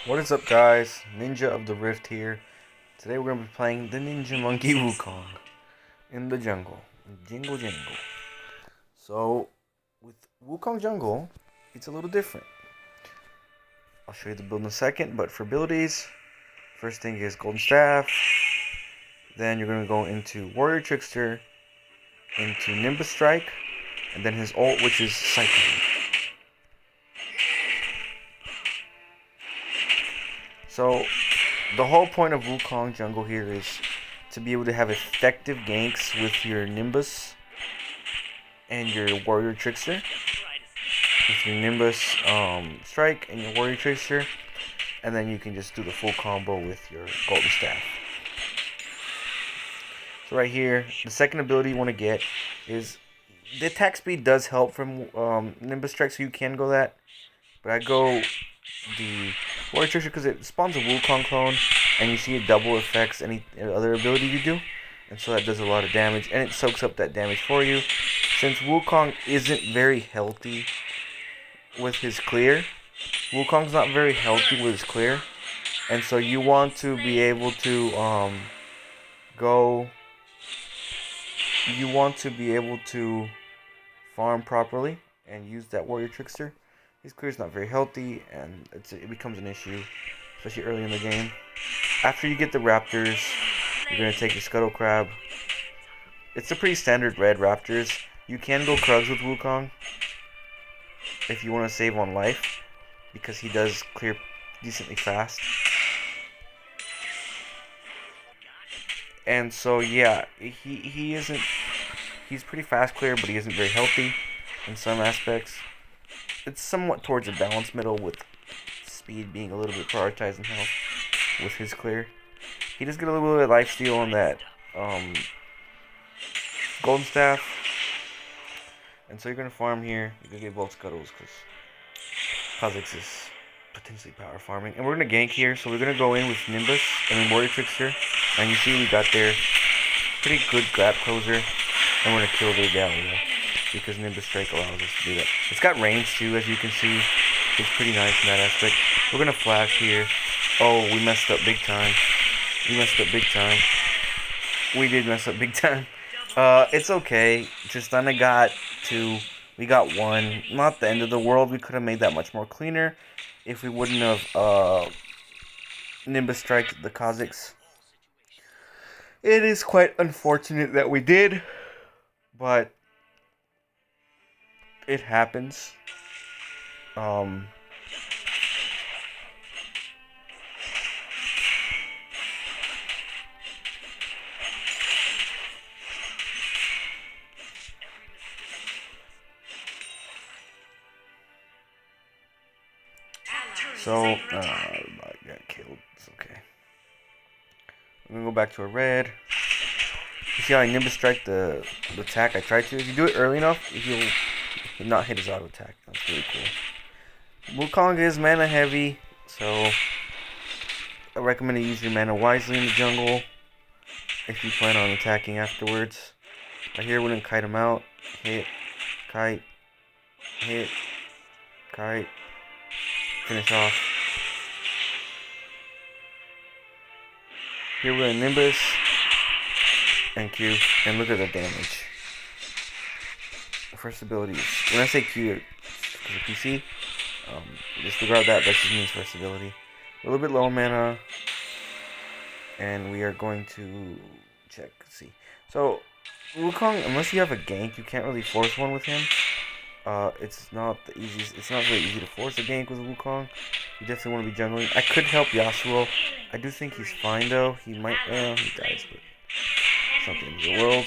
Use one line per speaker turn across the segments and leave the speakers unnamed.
What is up, guys? Ninja of the Rift here. Today we're going to be playing the Ninja Monkey Wukong in the jungle. Jingle Jingle. So, with Wukong Jungle, it's a little different. I'll show you the build in a second, but for abilities, first thing is Golden Staff. Then you're going to go into Warrior Trickster, into Nimbus Strike, and then his ult, which is Cyclone. So, the whole point of Wukong Jungle here is to be able to have effective ganks with your Nimbus and your Warrior Trickster. With your Nimbus Strike and your Warrior Trickster. And then you can just do the full combo with your Golden Staff. So right here, the second ability you want to get is... the attack speed does help from Nimbus Strike, so you can go that. But I go the Warrior Trickster because it spawns a Wukong clone, and you see it double affects any other ability you do, and so that does a lot of damage, and it soaks up that damage for you. Since Wukong isn't very healthy with his clear, Wukong's not very healthy with his clear, and so you want to be able to farm properly and use that Warrior Trickster. His clear's not very healthy, and it becomes an issue, especially early in the game. After you get the Raptors, you're going to take the Scuttle Crab. It's a pretty standard red Raptors. You can go Krugs with Wukong if you want to save on life, because he does clear decently fast. And so yeah, he's pretty fast clear, but he isn't very healthy in some aspects. It's somewhat towards a balanced middle, with speed being a little bit prioritized in health with his clear. He does get a little bit of lifesteal on that Golden Staff. And so you're going to farm here. You're going to get both Scuttles because Kha'Zix is potentially power farming. And we're going to gank here, so we're going to go in with Nimbus and then Warrior Trickster. And you see we got there pretty good grab closer. And we're going to kill their Galio, because Nimbus Strike allows us to do that. It's got range too, as you can see. It's pretty nice in that aspect. We're going to flash here. Oh, we messed up big time. We did mess up big time. It's okay. Tristana got 2. We got 1. Not the end of the world. We could have made that much more cleaner if we wouldn't have Nimbus Strike the Kha'Zix. It is quite unfortunate that we did, but it happens. So, I got killed. It's okay. I'm gonna go back to a red. You see how I Nimbus Strike the attack I tried to? If you do it early enough, he'll not hit his auto attack. That's really cool. Wukong is mana heavy, so I recommend you use your mana wisely in the jungle if you plan on attacking afterwards. Right here, we're gonna kite him out. Hit, kite, hit, kite. Finish off. Here we're in Nimbus and Q, and look at the damage. The first ability is, when I say Q, because if you see, disregard that just means first ability. We're a little bit low on mana, and we are going to check, see. So, Wukong, unless you have a gank, you can't really force one with him. It's not the easiest. It's not very easy to force a gank with Wukong. You definitely want to be jungling. I could help Yasuo. I do think he's fine though. He might. Well, he dies, but it's not the end of the world.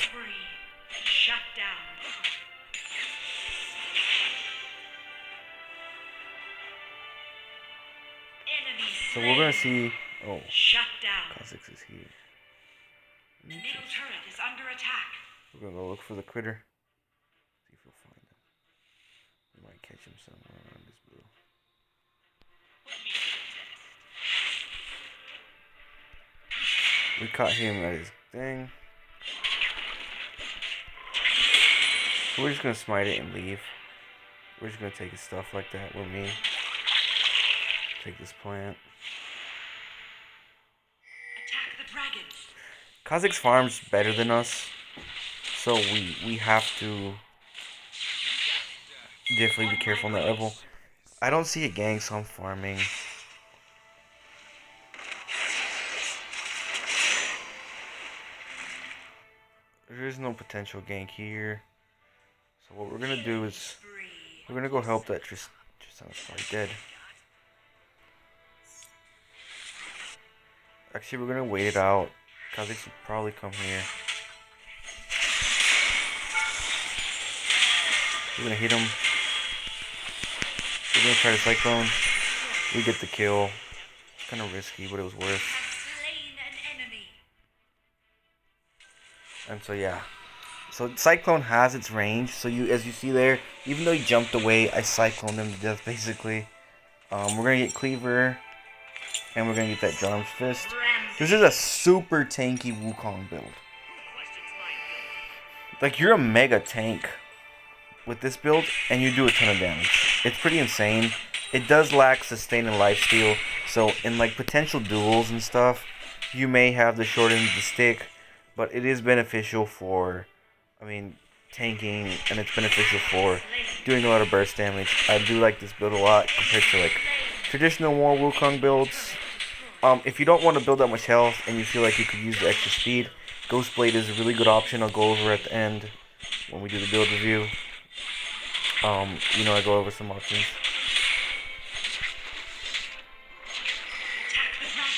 So we're gonna see. Oh, Kha'Zix is here.
The middle turret is under attack.
We're gonna go look for the critter. See if we'll find him. We might catch him somewhere around this blue. We caught him at his thing. So we're just gonna smite it and leave. We're just gonna take his stuff like that. We're mean. Take this plant.
Attack the dragon.
Kazakh's farm's better than us, so we have to definitely be careful on that level. I don't see a gang, so I'm farming. There is no potential gank here. So what we're gonna do is we're gonna go help that Tristan's probably dead. Actually, we're gonna wait it out. Kha'Zix will probably come here. We're gonna hit him. We're gonna try to cyclone. We get the kill. It's kind of risky, but it was worth. And so yeah. So Cyclone has its range. So as you see there, even though he jumped away, I cycloned him to death basically. We're gonna get Cleaver, and we're gonna get that Jarm's Fist. This is a super tanky Wukong build. Like, you're a mega tank with this build, and you do a ton of damage. It's pretty insane. It does lack sustain and lifesteal, so in like potential duels and stuff, you may have the short end of the stick, but it is beneficial for, I mean, tanking, and it's beneficial for doing a lot of burst damage. I do like this build a lot compared to like traditional war Wukong builds. If you don't want to build that much health and you feel like you could use the extra speed, Ghostblade is a really good option. I'll go over at the end when we do the build review. I go over some options.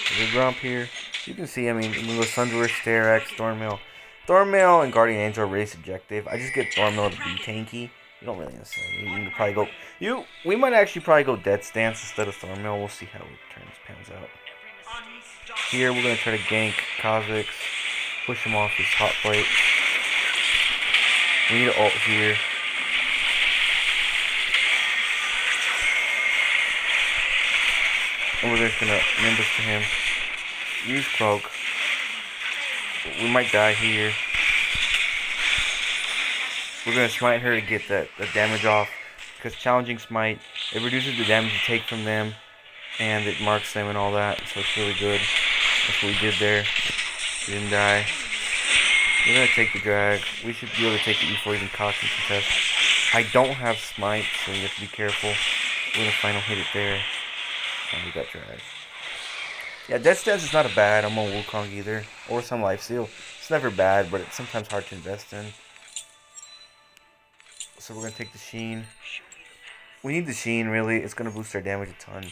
There's a Grump here. You can see, I mean, we go Sunderer, Sterex, Thornmail. Thornmail and Guardian Angel are really subjective. I just get Thornmail to be tanky. You don't really necessarily. You can probably go. We might actually probably go Death Stance instead of Thornmail. We'll see how it pans out. Here we're gonna try to gank Kha'Zix, push him off his hot plate. We need an ult here. And we're just gonna Nimbus to him. Use Cloak. We might die here. We're gonna smite her to get the damage off, because challenging smite, it reduces the damage you take from them, and it marks them and all that, so it's really good. That's what we did there. We didn't die. We're gonna take the drag. We should be able to take the E4 even cost and contest. I don't have smite, so you have to be careful. We're gonna final hit it there. And we got drag. Yeah, Death Stance is not a bad. I'm on Wukong either. Or some lifesteal. It's never bad, but it's sometimes hard to invest in. So we're gonna take the Sheen. We need the Sheen, really. It's gonna boost our damage a ton.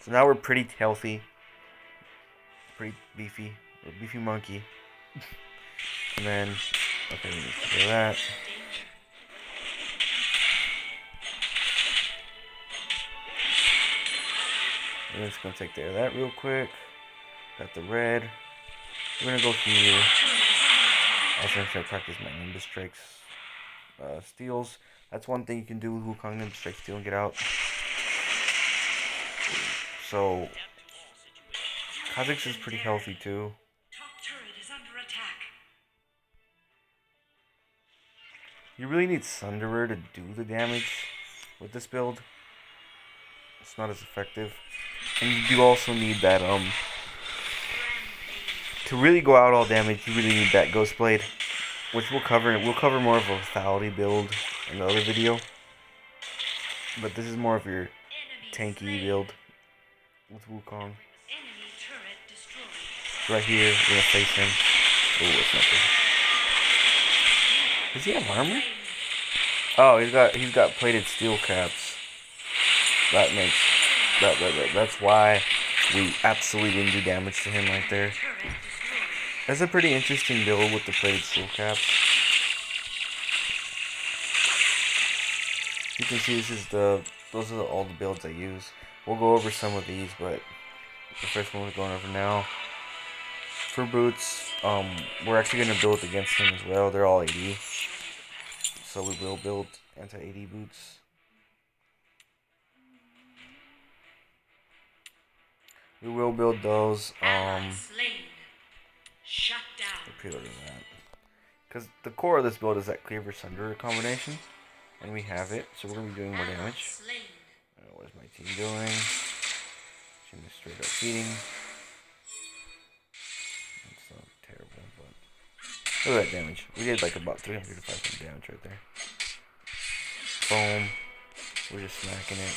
So now we're pretty healthy. Pretty beefy. We're a beefy monkey. And then, okay, we need to do that. We're just gonna take care of that real quick. Got the red. We're gonna go here. Also, gonna try to practice my Nimbus Strikes steals. That's one thing you can do with Wukong, Nimbus Strike steal and get out. So, Kha'Zix is pretty healthy too.
Top turret is under attack.
You really need Sunderer to do the damage with this build. It's not as effective. And you do also need that, to really go out all damage, you really need that Ghostblade, which we'll cover. We'll cover more of a lethality build in the other video. But this is more of your tanky build with Wukong. Right here, we're gonna face him. Oh, it's not good. Does he have armor? Oh, he's got plated steel caps. That makes that's why we absolutely didn't do damage to him right there. That's a pretty interesting build with the plated steel caps. You can see those are all the builds I use. We'll go over some of these, but the first one we're going over now. For boots, we're actually gonna build against him as well. They're all 80, so we will build anti-80 boots. We will build those.
Shut down.
Preloading that, because the core of this build is that Cleaver Sunderer combination, and we have it, so we're gonna be doing more damage. What is my team doing? start feeding. It's not terrible, but look at that damage. We did like about 300 to 500 damage right there. Boom. We're just smacking it.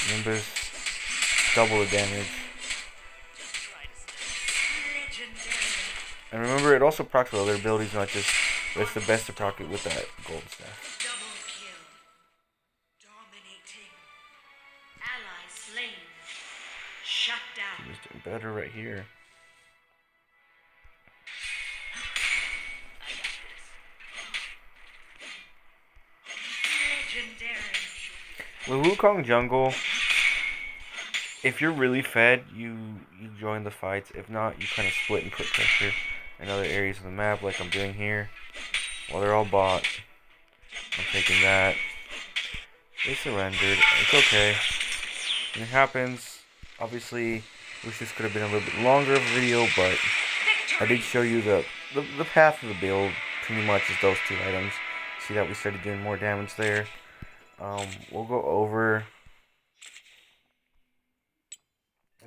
Nimbus, double the damage. And remember, it also procs with other abilities, not just. But it's the best to proc it with that gold staff.
Double kill. Dominating. Ally slain. Shut down.
He's doing better right here.
Legendary.
With Wukong jungle, if you're really fed, you join the fights. If not, you kind of split and put pressure in other areas of the map, like I'm doing here. While they're all bought, I'm taking that. They surrendered. It's okay. And it happens. Obviously, wish this could have been a little bit longer of a video, but I did show you the path of the build. Pretty much is those two items. See that we started doing more damage there. We'll go over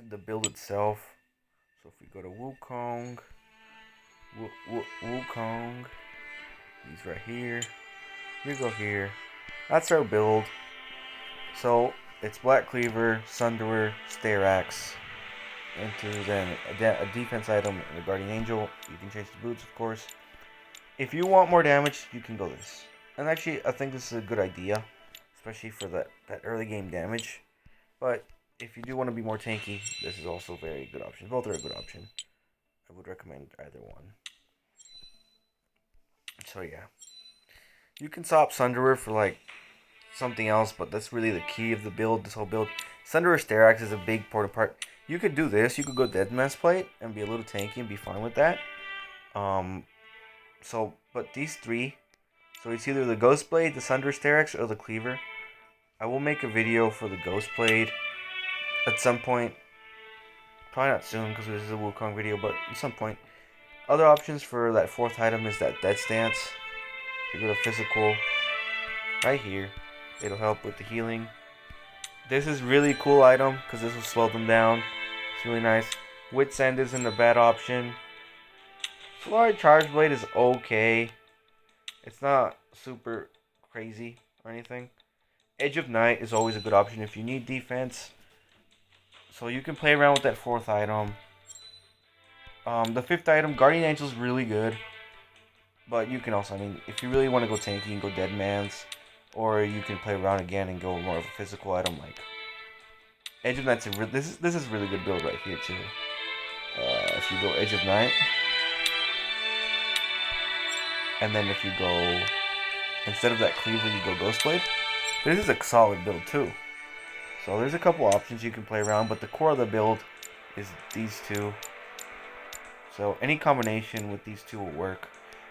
the build itself. So if we go to Wukong, Wukong, he's right here. We go here. That's our build. So it's Black Cleaver, Sunderer, Starax, into then a defense item and a Guardian Angel. You can change the boots, of course. If you want more damage, you can go this. And actually, I think this is a good idea, especially for that early game damage. But if you do want to be more tanky, this is also a very good option. Both are a good option. I would recommend either one. So yeah, you can swap Sunderer for like something else, but that's really the key of the build. This whole build, Sunderer Starax is a big important part. You could do this. You could go Deadman's Plate and be a little tanky and be fine with that. But these three. So it's either the Ghost Blade, the Sunderer Starax, or the Cleaver. I will make a video for the Ghost Blade at some point. Probably not soon because this is a Wukong video, but at some point. Other options for that fourth item is that Dead Stance. You go to physical right here. It'll help with the healing. This is really cool item because this will slow them down. It's really nice. Wit's End isn't a bad option. Solari Charge Blade is okay. It's not super crazy or anything. Edge of Night is always a good option if you need defense. So you can play around with that fourth item. The fifth item, Guardian Angel, is really good. But you can also, if you really want to go tanky, you can go Dead Man's. Or you can play around again and go more of a physical item like Edge of Night's this is really good build right here too. If you go Edge of Night. And then if you go, instead of that Cleaver, you go Ghostblade. This is a solid build too. So there's a couple options you can play around, but the core of the build is these two. So any combination with these two will work.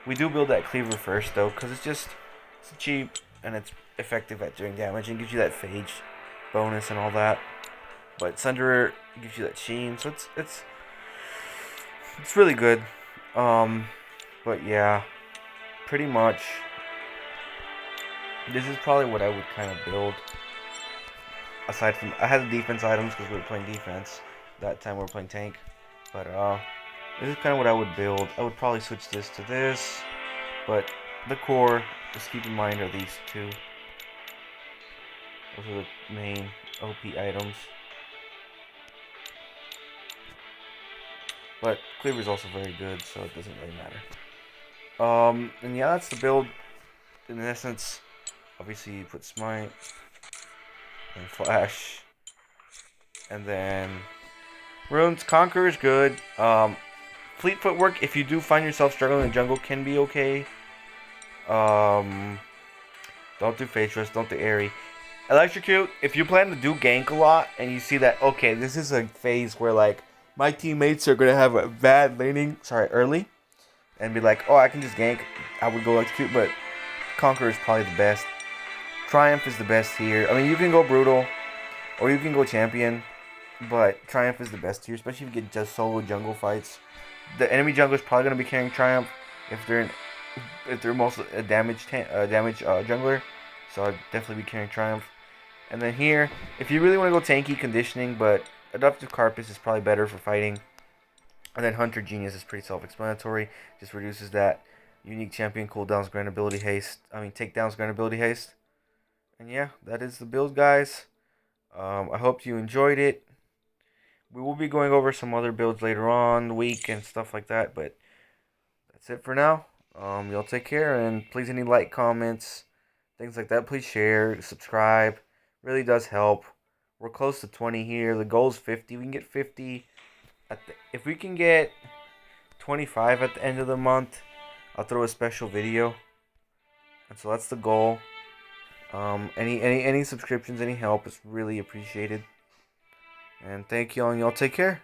We do build that Cleaver first though, because it's cheap and it's effective at doing damage and gives you that phage bonus and all that. But Sunderer gives you that sheen, so it's really good. But yeah. Pretty much, this is probably what I would kind of build. Aside from, I had the defense items because we were playing defense. That time we were playing tank. But this is kind of what I would build. I would probably switch this to this. But the core, just keep in mind, are these two. Those are the main OP items. But Cleaver is also very good, so it doesn't really matter. And yeah, that's the build. In essence, obviously you put Smite and Flash, and then Runes. Conquer is good. Fleet Footwork, if you do find yourself struggling in the jungle, can be okay. Don't do Phase Rush, don't do Airy. Electrocute, if you plan to do gank a lot, and you see that, okay, this is a phase where, like, my teammates are going to have a bad laning, early, and be like, oh, I can just gank, I would go Electrocute, but Conqueror is probably the best. Triumph is the best here. I mean, you can go Brutal, or you can go Champion, but Triumph is the best here, especially if you get just solo jungle fights. The enemy jungle is probably going to be carrying Triumph, if they're mostly a damage jungler. So I'd definitely be carrying Triumph. And then here, if you really want to go tanky conditioning, but Adaptive Carpus is probably better for fighting. And then Hunter Genius is pretty self-explanatory. Just reduces that unique champion cooldowns, grant ability haste. Takedowns, grant ability haste. And yeah, that is the build, guys. I hope you enjoyed it. We will be going over some other builds later on the week and stuff like that, but that's it for now. Y'all take care, and please, any like, comments, things like that, please share, subscribe. Really does help. We're close to 20 here. The goal is 50. We can get 50. If we can get 25 at the end of the month, I'll throw a special video. And so that's the goal. Any subscriptions, any help is really appreciated. And thank y'all, and y'all take care.